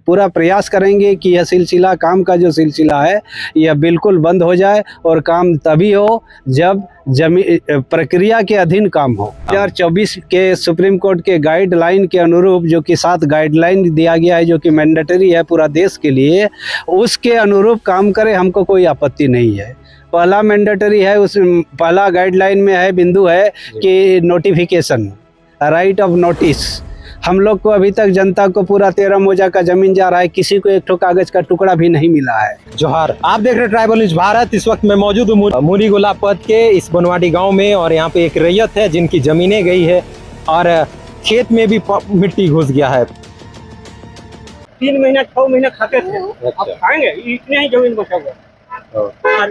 पूरा प्रयास करेंगे कि यह सिलसिला, काम का जो सिलसिला है यह बिल्कुल बंद हो जाए और काम तभी हो जब प्रक्रिया के अधीन काम हो। 2024 के सुप्रीम कोर्ट के गाइडलाइन के अनुरूप, जो कि 7 गाइडलाइन दिया गया है जो कि मैंडेटरी है पूरा देश के लिए, उसके अनुरूप काम करे, हमको कोई आपत्ति नहीं है। पहला मैंडेटरी है, उस पहला गाइडलाइन में है, बिंदु है कि नोटिफिकेशन, राइट ऑफ नोटिस। हम लोग को अभी तक जनता को पूरा 13 मोजा का जमीन जा रहा है, किसी को एक ठो कागज का टुकड़ा भी नहीं मिला है। जोहार, आप देख रहे ट्राइबल न्यूज भारत। इस वक्त मैं मौजूद हूँ मुरी गोला पद के इस बनवाडी गांव में, और यहाँ पे एक रैयत है जिनकी जमीनें गई है और खेत में भी मिट्टी घुस गया है। 3 महीना 6 महीना खाते थे, अब खाएंगे, इतने ही जमीन बचा हुआ।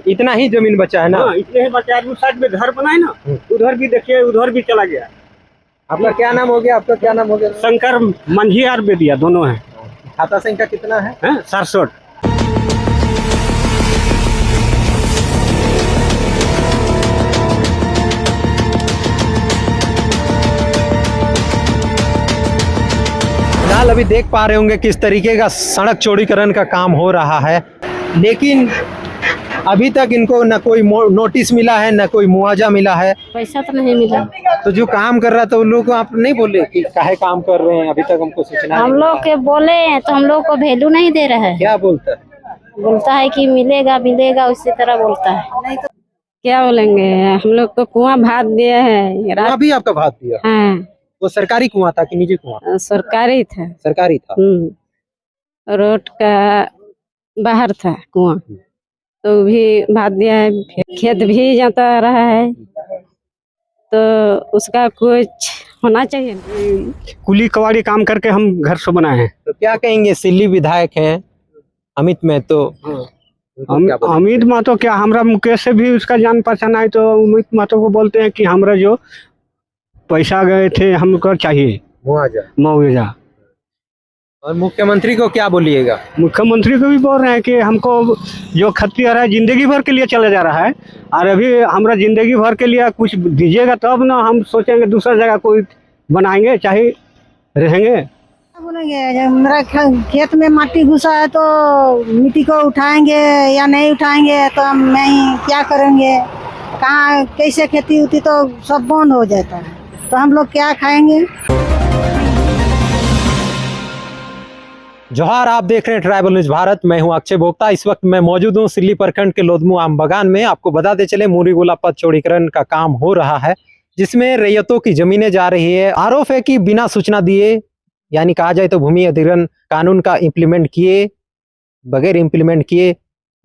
इतना ही जमीन बचा है ना? हाँ, इतने ही बचा है। उस साइड में घर बनाए ना, उधर भी देखिए, उधर भी चला गया। आपका क्या नाम हो गया? आपका क्या नाम हो गया? शंकर मंझी और बेदिया दोनों हैं। खाता संख्या कितना है? 67। फिलहाल अभी देख पा रहे होंगे किस तरीके का सड़क चौड़ीकरण का काम हो रहा है, लेकिन अभी तक इनको न कोई नोटिस मिला है, न कोई मुआवजा मिला है। पैसा तो नहीं मिला। तो जो काम कर रहा था उन लोग को आप नहीं बोले कि काहे काम कर रहे हैं? अभी तक हमको सूचना हम लोग के बोले तो हम लोग को वैल्यू नहीं दे रहा है। क्या बोलता है? बोलता है कि मिलेगा मिलेगा, उसी तरह बोलता है। नहीं तो क्या बोलेंगे, हम लोग को कुआं भात दिया है। कुआं भी आपका भात दिया? हाँ। वो सरकारी कुआं था कि निजी कुआं? सरकारी था। सरकारी था। रोड का बाहर था कुआं, तो भी भात दिया है। खेत भी जाता रहा है, तो उसका कुछ होना चाहिए। कुली कवाड़ी काम करके हम घर से बनाए हैं। तो क्या कहेंगे, सिल्ली विधायक हैं अमित महतो? अमित महतो क्या, हमरा मुकेश से भी उसका जान पहचान है, तो अमित महतो को बोलते हैं कि हमरा जो पैसा गए थे हमको चाहिए मुआवजा। और मुख्यमंत्री को क्या बोलिएगा? मुख्यमंत्री को भी बोल रहे हैं कि हमको जो खतियार है जिंदगी भर के लिए चला जा रहा है, और अभी हमरा जिंदगी भर के लिए कुछ दीजिएगा तब ना हम सोचेंगे दूसरा जगह कोई बनाएंगे, चाहे रहेंगे। बोलेंगे जब मेरा खेत में माटी घुसा है तो मिट्टी को उठाएंगे या नहीं उठाएंगे, तो हम नहीं क्या करेंगे, कहाँ कैसे खेती होती, तो सब बंद हो जाता है, तो हम लोग क्या खाएंगे। जोहार, आप देख रहे हैं ट्राइबल न्यूज भारत। मैं हूं अक्षय भोक्ता। इस वक्त मैं मौजूद हूं सिल्ली प्रखंड के लोधमू आम बागान में। आपको बताते चले मुरी गोला पद चौड़ीकरण का काम हो रहा है, जिसमें रैयतों की जमीनें जा रही है। आरोप है कि बिना सूचना दिए, यानी कहा जाए तो भूमि अधिग्रहण कानून का इम्प्लीमेंट किए बगैर इम्प्लीमेंट किए,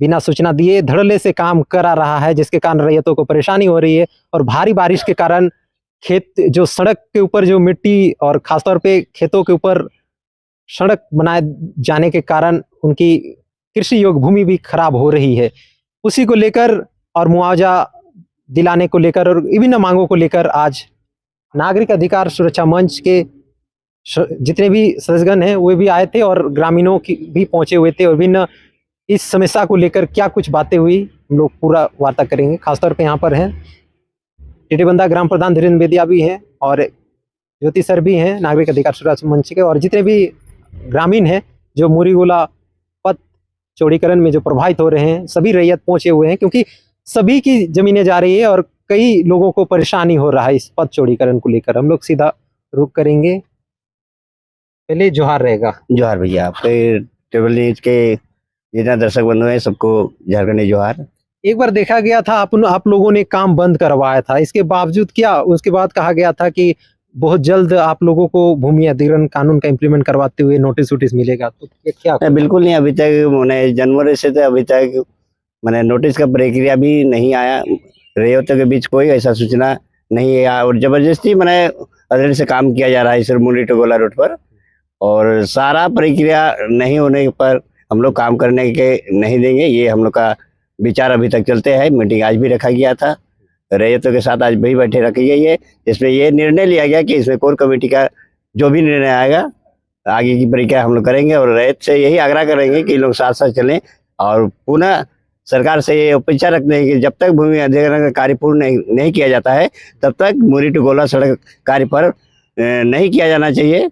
बिना सूचना दिए धड़ल्ले से काम करा रहा है, जिसके कारण रैयतों को परेशानी हो रही है। और भारी बारिश के कारण खेत, जो सड़क के ऊपर जो मिट्टी और खासतौर पे खेतों के ऊपर सड़क बनाए जाने के कारण उनकी कृषि योग्य भूमि भी खराब हो रही है। उसी को लेकर और मुआवजा दिलाने को लेकर और विभिन्न मांगों को लेकर आज नागरिक अधिकार सुरक्षा मंच के जितने भी सदस्यगण हैं वो भी आए थे, और ग्रामीणों की भी पहुंचे हुए थे, और विभिन्न इस समस्या को लेकर क्या कुछ बातें हुई हम लोग पूरा वार्ता करेंगे। खासतौर पे यहाँ पर हैं टिटेबंदा ग्राम प्रधान धीरेन्द्र बेदिया भी हैं, और ज्योति सर भी हैं नागरिक अधिकार सुरक्षा मंच के, और जितने भी ग्रामीण हैं जो मुरी गोला पद चौड़ीकरण में जो प्रभावित हो रहे हैं, सभी रैयत पहुंचे हुए हैं, क्योंकि सभी की जमीनें जा रही है और कई लोगों को परेशानी हो रहा है इस पद चौड़ीकरण को लेकर। हम लोग सीधा रुक करेंगे। पहले जोहार रहेगा। जोहार भैया, आपके ट्राइबल न्यूज के जितना दर्शक बंधु हैं सबको झारखंडी जोहार। एक बार देखा गया था आप लोगों ने काम बंद करवाया था, इसके बावजूद क्या उसके बाद कहा गया था कि बहुत जल्द आप लोगों को भूमि अधिग्रहण कानून का इम्प्लीमेंट करवाते हुए नोटिस वोटिस मिलेगा, तो क्या? बिल्कुल नहीं, अभी तक मैंने जनवरी से तो अभी तक मैंने नोटिस का प्रक्रिया भी नहीं आया, रैयतों के बीच कोई ऐसा सूचना नहीं है, और जबरदस्ती मैंने अधर से काम किया जा रहा है सिर्फ मुरी टू गोला रोड पर, और सारा प्रक्रिया नहीं होने पर हम लोग काम करने के नहीं देंगे। ये हम लोग का विचार अभी तक चलते हैं। मीटिंग आज भी रखा गया था, रैयतों के साथ आज भी बैठे रखी गई है, जिसमें ये निर्णय लिया गया कि इसमें कोर कमेटी का जो भी निर्णय आएगा आगे की प्रक्रिया हम लोग करेंगे, और रैयत से यही आग्रह करेंगे कि लोग साथ साथ चलें, और पुनः सरकार से ये अपेक्षा रखते हैं कि जब तक भूमि अधिग्रहण का कार्य पूर्ण नहीं किया जाता है तब तक मुरी टू गोला सड़क कार्य पर नहीं किया जाना चाहिए।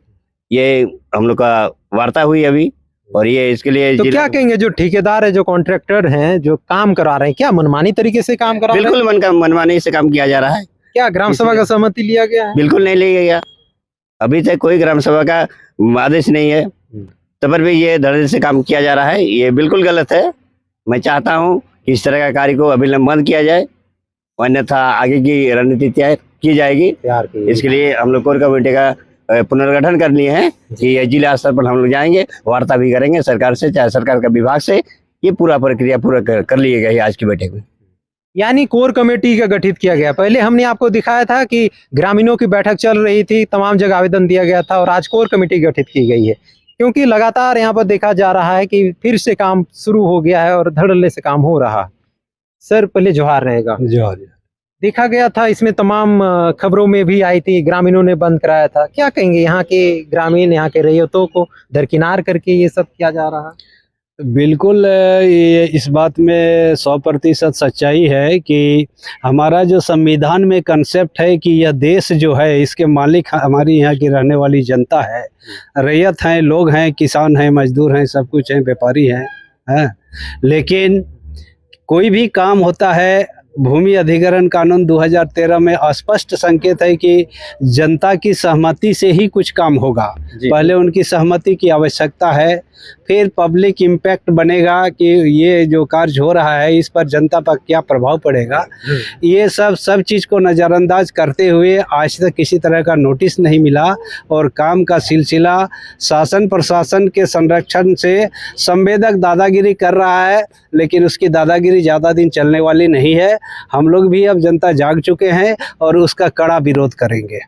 ये हम लोग का वार्ता हुई अभी, और ये इसके लिए तो क्या कहेंगे जो ठेकेदार है, जो कॉन्ट्रैक्टर हैं, जो काम करा रहे हैं, क्या मनमानी तरीके से काम करा रहे हैं? बिल्कुल मनमानी से काम किया जा रहा है। क्या ग्राम सभा का सहमति लिया गया है? बिल्कुल नहीं लिया गया, अभी तक कोई ग्राम सभा का आदेश नहीं है, तब पर भी ये धड़ल्ले से काम किया जा रहा है। ये बिल्कुल गलत है। मैं चाहता हूँ कि इस तरह का कार्य को अविलंब बंद किया जाए, अन्यथा आगे की रणनीति तय की जाएगी। इसके लिए हम लोग कोर कमेटी का पुनर्गठन कर लिए हैं कि जिला स्तर पर हम लोग जाएंगे, वार्ता भी करेंगे सरकार से, चाहे सरकार का विभाग से। ये पूरा प्रक्रिया पूरा कर लिए गए आज की बैठक में। यानी कोर कमेटी का गठित किया गया। पहले हमने आपको दिखाया था कि ग्रामीणों की बैठक चल रही थी, तमाम जगह आवेदन दिया गया था, और आज कोर कमेटी गठित की गई है, क्योंकि लगातार यहाँ पर देखा जा रहा है कि फिर से काम शुरू हो गया है और धड़ल्ले से काम हो रहा है। सर पहले जोहार रहेगा। जोहार। देखा गया था, इसमें तमाम खबरों में भी आई थी, ग्रामीणों ने बंद कराया था। क्या कहेंगे यहाँ के ग्रामीण, यहाँ के रैयतों को दरकिनार करके ये सब किया जा रहा है? बिल्कुल, ये इस बात में 100% सच्चाई है कि हमारा जो संविधान में कंसेप्ट है कि यह देश जो है इसके मालिक हमारी यहाँ की रहने वाली जनता है, रैयत हैं, लोग हैं, किसान हैं, मजदूर हैं, सब कुछ हैं, व्यापारी हैं। लेकिन कोई भी काम होता है, भूमि अधिग्रहण कानून 2013 में स्पष्ट संकेत है कि जनता की सहमति से ही कुछ काम होगा। पहले उनकी सहमति की आवश्यकता है, फिर पब्लिक इम्पैक्ट बनेगा कि ये जो कार्य हो रहा है इस पर जनता पर क्या प्रभाव पड़ेगा। ये सब चीज़ को नज़रअंदाज करते हुए आज तक किसी तरह का नोटिस नहीं मिला, और काम का सिलसिला शासन प्रशासन के संरक्षण से संवेदक दादागिरी कर रहा है, लेकिन उसकी दादागिरी ज़्यादा दिन चलने वाली नहीं है। हम लोग भी अब जनता जाग चुके हैं और उसका कड़ा विरोध करेंगे।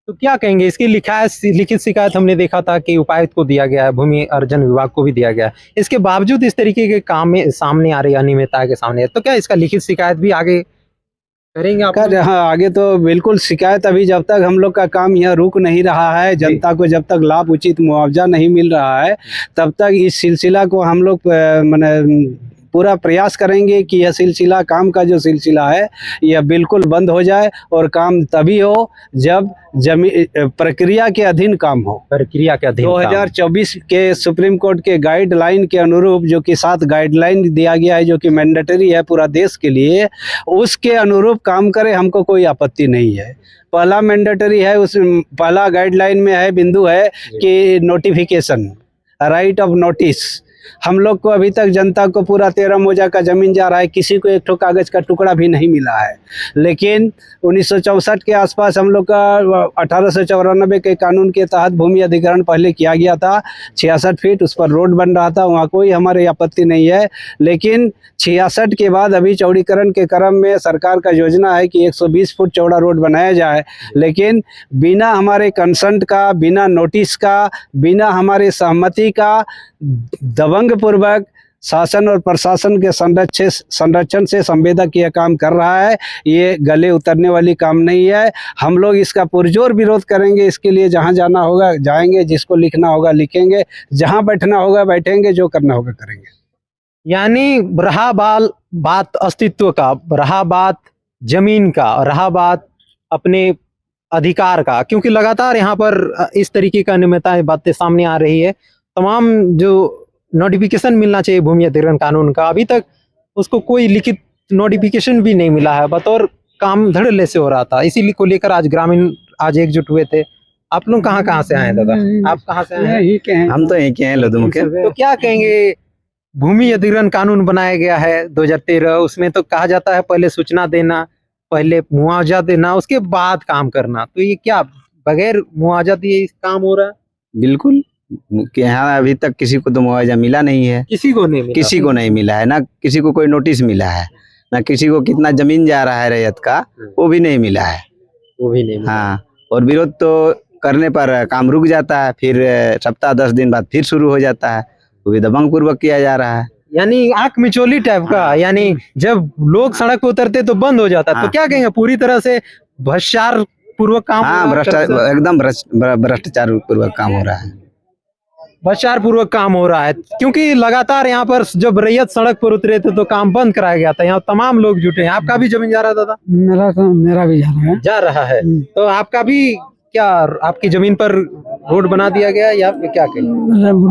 तो क्या कहेंगे, इसकी लिखित शिकायत हमने देखा था कि उपायुक्त को दिया गया है, भूमि अर्जन विभाग को भी दिया गया है, इसके बावजूद इस तरीके के काम में सामने आ रही अनियमितता के सामने, तो क्या इसका लिखित शिकायत भी आगे करेंगे आप? हाँ, आगे तो बिल्कुल शिकायत, अभी जब तक हम लोग का काम यहाँ रुक नहीं रहा है, जनता को जब तक लाभ उचित मुआवजा नहीं मिल रहा है, तब तक इस सिलसिला को हम लोग माने पूरा प्रयास करेंगे कि यह सिलसिला, काम का जो सिलसिला है, यह बिल्कुल बंद हो जाए, और काम तभी हो जब प्रक्रिया के अधीन काम हो। प्रक्रिया के अधीन 2024 के सुप्रीम कोर्ट के गाइडलाइन के अनुरूप, जो कि 7 गाइडलाइन दिया गया है, जो कि मैंडेटरी है पूरा देश के लिए, उसके अनुरूप काम करे, हमको कोई आपत्ति नहीं है। पहला मैंडेटरी है, उस पहला गाइडलाइन में है, बिंदु है कि नोटिफिकेशन, राइट ऑफ नोटिस। हम लोग को अभी तक जनता को पूरा 13 मोजा का जमीन जा रहा है, किसी को एक ठो कागज का टुकड़ा भी नहीं मिला है। लेकिन 1964 के आसपास हम लोग का 1894 के कानून के तहत भूमि अधिग्रहण पहले किया गया था, 66 फीट उस पर रोड बन रहा था, वहाँ कोई हमारे आपत्ति नहीं है। लेकिन 66 के बाद अभी चौड़ीकरण के क्रम में सरकार का योजना है कि 120 फुट चौड़ा रोड बनाया जाए, लेकिन बिना हमारे कंसेंट का, बिना नोटिस का, बिना हमारे सहमति का, दबंग पूर्वक शासन और प्रशासन के संरक्षण से संवेदक यह काम कर रहा है। ये गले उतरने वाली काम नहीं है। हम लोग इसका पुरजोर विरोध करेंगे। इसके लिए जहां जाना होगा जाएंगे, जिसको लिखना होगा लिखेंगे, जहां बैठना होगा बैठेंगे, जो करना होगा करेंगे। यानी रहा बात अस्तित्व का, रहा बात जमीन का, रहा बात अपने अधिकार का, क्योंकि लगातार यहाँ पर इस तरीके का अनियमितता बातें सामने आ रही है। तमाम जो नोटिफिकेशन मिलना चाहिए भूमि अधिग्रहण कानून का, अभी तक उसको कोई लिखित नोटिफिकेशन भी नहीं मिला है, बतौर काम धड़ल्ले से हो रहा था। इसी को लेकर आज ग्रामीण आज एकजुट हुए थे। आप लोग कहाँ से आए हैं दादा? आप कहाँ से आए हैं? हम तो यहीं के हैं, लुधुम के। तो क्या कहेंगे, भूमि अधिग्रहण कानून बनाया गया है 2013, उसमें तो कहा जाता है पहले सूचना देना, पहले मुआवजा देना, उसके बाद काम करना, तो ये क्या बगैर मुआवजा दिए काम हो रहा है? बिल्कुल, यहाँ अभी तक किसी को तो मुआवजा मिला नहीं है, किसी को नहीं मिला, किसी को नहीं मिला है, ना किसी को कोई नोटिस मिला है, ना किसी को कितना जमीन जा रहा है रैयत का, वो भी नहीं मिला है, वो भी नहीं मिला। हाँ, और विरोध तो करने पर काम रुक जाता है, फिर सप्ताह 10 दिन बाद फिर शुरू हो जाता है, वो भी दबंग पूर्वक किया जा रहा है। यानी आंख मिचोली टाइप का, यानी जब लोग सड़क पर उतरते तो बंद हो जाता। तो क्या कहेंगे, पूरी तरह से भ्रष्टाचार पूर्वक काम? हाँ, एकदम भ्रष्टाचार पूर्वक काम हो रहा है, भ्रष्टाचार पूर्वक काम हो रहा है, क्योंकि लगातार यहाँ पर जब रैयत सड़क पर उतरे थे तो काम बंद कराया गया था। यहाँ तमाम लोग जुटे हैं। आपका भी जमीन जा रहा था? मेरा भी जा रहा है। जा रहा है, तो आपका भी क्या आपकी जमीन पर रोड बना दिया गया या क्या कहें?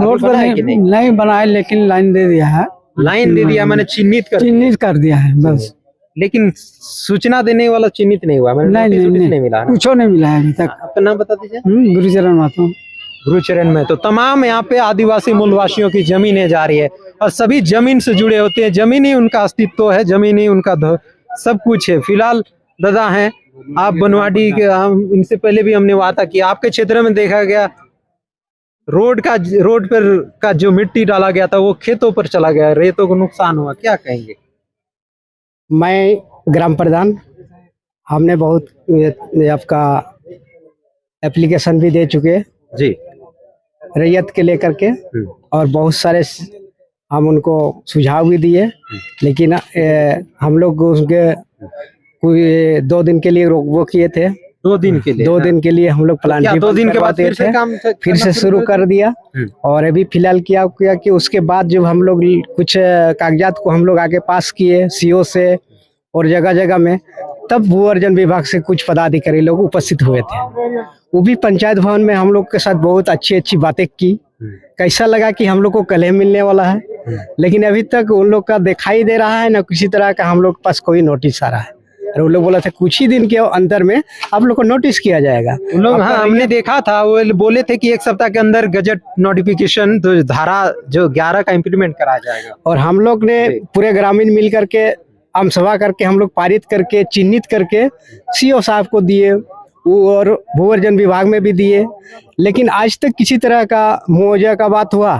रोड बनाया पर कि नहीं? नहीं बनाए, लेकिन लाइन दे दिया है, लाइन दे दिया, मैंने चिन्हित कर दिया। चिन्हित कर दिया है बस। लेकिन सूचना देने वाला चिन्हित नहीं हुआ, मैंने नोटिस वोटिस नहीं मिला ना? कुछ नहीं मिला है अभी तक। आपका नाम बता दीजिए। गुरुचरण माता। गुरुचरण में तो तमाम यहाँ पे आदिवासी मूलवासियों की जमीनें जा रही है और सभी जमीन से जुड़े होते हैं, जमीन ही उनका अस्तित्व है, जमीन ही उनका सब कुछ है। फिलहाल दादा हैं आप बनवाडी के, हम इनसे पहले भी हमने वादा किया, आपके क्षेत्र में देखा गया रोड पर का जो मिट्टी डाला गया था वो खेतों पर चला गया, रेतों को नुकसान हुआ, क्या कहेंगे? मैं ग्राम प्रधान, हमने बहुत आपका एप्लीकेशन भी दे चुके जी। रैयत के लेकर के, और बहुत सारे हम उनको सुझाव भी दिए, लेकिन हम लोग उसके कोई 2 दिन के लिए वो किए थे। 2 दिन के लिए? 2 दिन के लिए हम लोग प्लान 2 दिन के बाद फिर से काम फिर से शुरू कर दिया। और अभी फिलहाल क्या किया कि उसके बाद जब हम लोग कुछ कागजात को हम लोग आगे पास किए सीओ से और जगह जगह में, तब भू अर्जन विभाग से कुछ पदाधिकारी लोग उपस्थित हुए थे। वो भी पंचायत भवन में हम लोग के साथ बहुत अच्छी बातें की। कैसा लगा कि हम लोग को कल मिलने वाला है, लेकिन अभी तक उन लोग का दिखाई दे रहा है ना किसी तरह का हम लोग के पास कोई नोटिस आ रहा है। और वो लोग बोला था कुछ ही दिन के अंदर में आप लोग को नोटिस किया जाएगा। उन लोग, हाँ हमने देखा था, वो बोले थे कि 1 सप्ताह के अंदर गजट नोटिफिकेशन तो धारा जो 11 का इम्प्लीमेंट कराया जाएगा। और हम लोग ने पूरे ग्रामीण मिल करके आम सभा करके हम लोग पारित करके चिन्हित करके सीओ साहब को दिए और भू अर्जन विभाग में भी दिए, लेकिन आज तक किसी तरह का मुआवजा का बात हुआ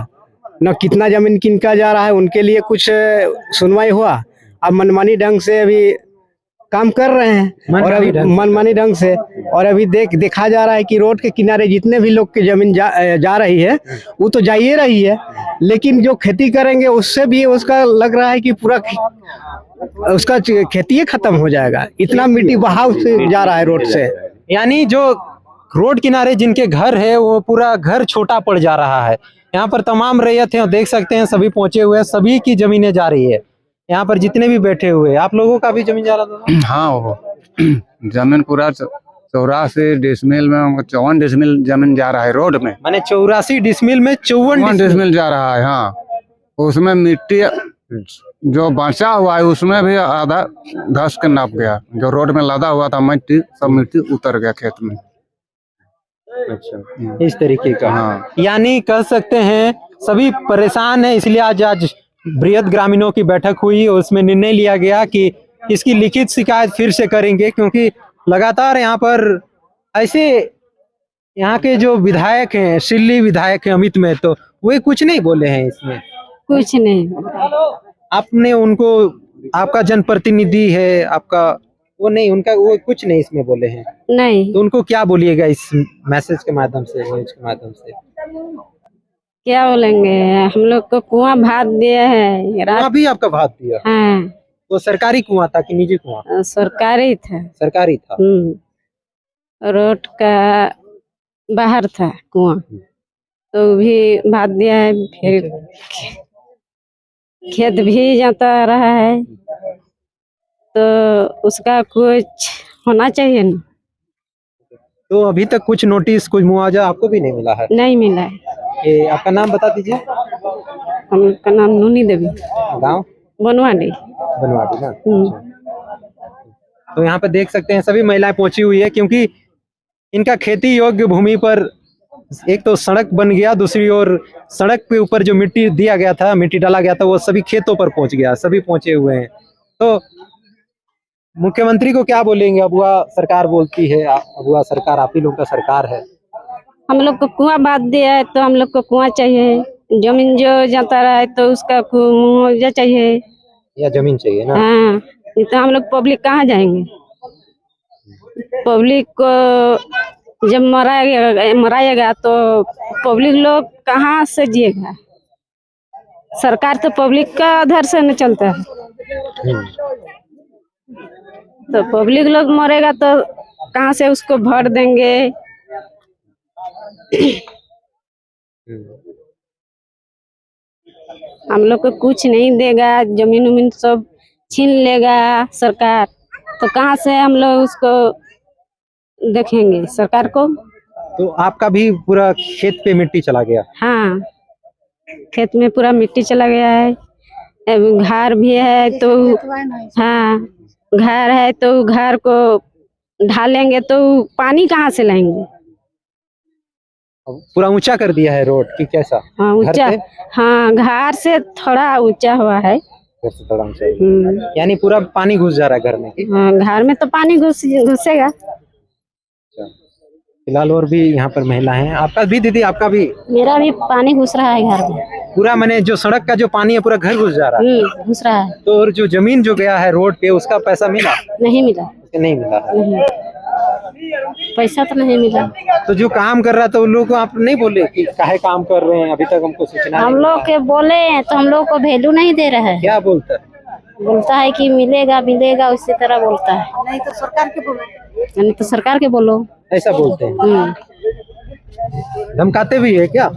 न, कितना जमीन किनका जा रहा है उनके लिए कुछ सुनवाई हुआ। अब मनमानी ढंग से अभी काम कर रहे हैं और अभी मनमानी ढंग से, और अभी देखा जा रहा है कि रोड के किनारे जितने भी लोग की जमीन जा रही है वो तो जा ही रही है, लेकिन जो खेती करेंगे उससे भी उसका लग रहा है कि पूरा उसका खेती खत्म हो जाएगा, इतना मिट्टी बहाव से जा रहा है रोड से। यानी जो रोड किनारे जिनके घर है वो पूरा घर छोटा पड़ जा रहा है। यहाँ पर तमाम रैयत हैं, देख सकते हैं सभी पहुंचे हुए हैं, सभी की जमीनें जा रही है। यहाँ पर जितने भी बैठे हुए हैं, आप लोगों का भी जमीन जा रहा था? हाँ, वो जमीन पूरा 84 डिसमिल में 54 डिसमिल जमीन जा रहा है रोड में। माने 84 डिसमिल में 54 डिसमिल जा रहा है। हाँ, उसमें मिट्टी जो बचा हुआ है उसमें भी आधा धस के नाप गया, जो रोड में लदा हुआ था मिट्टी, सब मिट्टी उतर गया खेत में। अच्छा, इस तरीके का। हाँ, यानी कह सकते हैं सभी परेशान है, इसलिए आज बृहद ग्रामीणों की बैठक हुई और उसमें निर्णय लिया गया कि इसकी लिखित शिकायत फिर से करेंगे, क्योंकि लगातार यहाँ पर ऐसे यहाँ के जो विधायक हैं, सिल्ली विधायक हैं अमित में, तो वे कुछ नहीं बोले हैं इसमें। कुछ नहीं। आपने उनको, आपका जनप्रतिनिधि है आपका, वो नहीं, उनका वो कुछ नहीं इसमें बोले हैं। नहीं। तो उनको क्या बोलिएगा इस मैसेज के माध्यम से, न्यूज के माध्यम से? क्या बोलेंगे, हम लोग को कुआं भात दिया है। कुआं भी आपका भात दिया? हाँ। वो सरकारी कुआं था कि निजी कुआं? सरकारी था। सरकारी था। रोड का बाहर था कुआं, तो भी भात दिया है। फिर खेत भी जाता रहा है, तो उसका कुछ होना चाहिए ना। तो अभी तक कुछ नोटिस, कुछ मुआवजा आपको भी नहीं मिला है? नहीं मिला है। आपका नाम बता दीजिए। हमका नाम नूनी देवी, गांव बनवाडी। बनवाडी ना। तो यहाँ पे देख सकते हैं सभी महिलाएं पहुंची हुई है, क्योंकि इनका खेती योग्य भूमि पर एक तो सड़क बन गया, दूसरी ओर सड़क के ऊपर जो मिट्टी दिया गया था, मिट्टी डाला गया था, वो सभी खेतों पर पहुंच गया, सभी पहुंचे हुए हैं। तो मुख्यमंत्री को क्या बोलेंगे? अबुआ सरकार बोलती है, अबुआ सरकार आप ही लोग का सरकार है। हम लोग को कुआं बात दिया है, तो हम लोग को कुआं चाहिए। जमीन जो जाता रहा है तो उसका मुआवजा चाहिए या जमीन चाहिए ना। हाँ, नहीं तो हम लोग पब्लिक कहाँ जाएंगे? पब्लिक को जब मराएगा तो पब्लिक लोग कहाँ से जिएगा? सरकार तो पब्लिक का आधार से न चलता है, तो पब्लिक लोग मरेगा तो कहाँ से उसको भर देंगे? हम लोग को कुछ नहीं देगा, जमीन उमीन सब छीन लेगा सरकार, तो कहाँ से हम लोग उसको देखेंगे? सरकार को तो आपका भी पूरा खेत पे मिट्टी चला गया? हाँ, खेत में पूरा मिट्टी चला गया है। घर भी है तो हाँ, घर है तो घर को ढालेंगे तो पानी कहाँ से लाएंगे? पूरा ऊंचा कर दिया है रोड कि कैसा? हाँ घर ऊंचा, से? हाँ घर से थोड़ा ऊंचा हुआ है। घर से थोड़ा ऊंचा है। यानी पूरा पानी घुस जा रहा है घर में कि? हाँ, घर में तो पानी घुसेगा। फिलहाल और भी यहाँ पर महिला हैं। आपका भी दीदी, आपका भी? मेरा भी पानी घुस रहा है घर में। पूरा मैंने जो सड़क का जो पानी है पूरा घर घुस जा रहा है? घुस रहा है। तो और जो जमीन जो गया है रोड पे उसका पैसा मिला? नहीं मिला। नहीं मिला है। नहीं, पैसा तो नहीं मिला। तो जो काम कर रहा था उन लोगों को आप नहीं बोले कि काहे काम कर रहे हैं, अभी तक हमको सूचना हम नहीं लोग मिला? के बोले तो हम लोग को वैल्यू नहीं दे रहा है। क्या बोलता है? बोलता है कि मिलेगा मिलेगा, उसी तरह बोलता है। नहीं तो सरकार के बोलो। ऐसा बोलते हैं? धमकाते भी है क्या?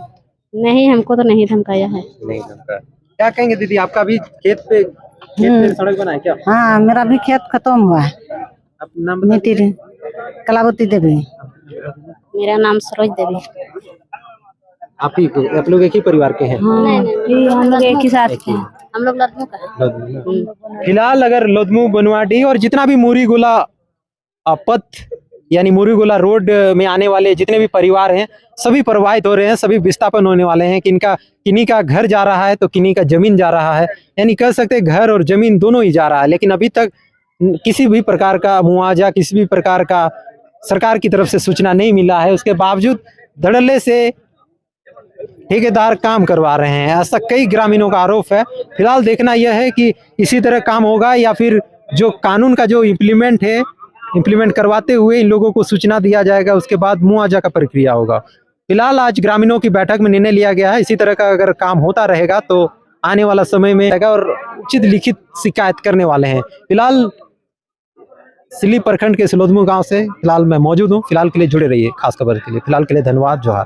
नहीं, हमको तो नहीं धमकाया है। नहीं धमका। क्या कहेंगे दीदी, आपका भी खेत पे सड़क बना है क्या? हाँ, मेरा भी खेत खत्म हुआ है। अपना नाम बता दीजिए। कलावती देवी। मेरा नाम सरोज देवी। आप लोग एक ही परिवार के हैं? नहीं, हम लोग एक ही साथ के हैं। हम लोग लड़कों का है। फिलहाल अगर लोधमू बनवाडी और जितना भी मुरीगुला पथ यानी मुरीगुला रोड में आने वाले जितने भी परिवार हैं सभी प्रभावित हो रहे हैं, सभी विस्थापन होने वाले हैं। किन्हीं का घर जा रहा है तो किन्हीं का जमीन जा रहा है, यानी कह सकते हैं घर और जमीन दोनों ही जा रहा है। लेकिन अभी तक किसी भी प्रकार का मुआवजा, किसी भी प्रकार का सरकार की तरफ से सूचना नहीं मिला है। उसके बावजूद धड़ल्ले से ठेकेदार काम करवा रहे हैं, ऐसा कई ग्रामीणों का आरोप है। फिलहाल देखना यह है कि इसी तरह काम होगा या फिर जो कानून का जो इम्प्लीमेंट करवाते हुए इन लोगों को सूचना दिया जाएगा, उसके बाद मुआवजा का प्रक्रिया होगा। फिलहाल आज ग्रामीणों की बैठक में निर्णय लिया गया है, इसी तरह का अगर काम होता रहेगा तो आने वाला समय में और उचित लिखित शिकायत करने वाले हैं। फिलहाल सिल्ली प्रखंड के सिलोदमू गांव से फिलहाल मैं मौजूद हूं। फिलहाल के लिए जुड़े रहिए खास खबर के लिए। फिलहाल के लिए धन्यवाद, जोहार।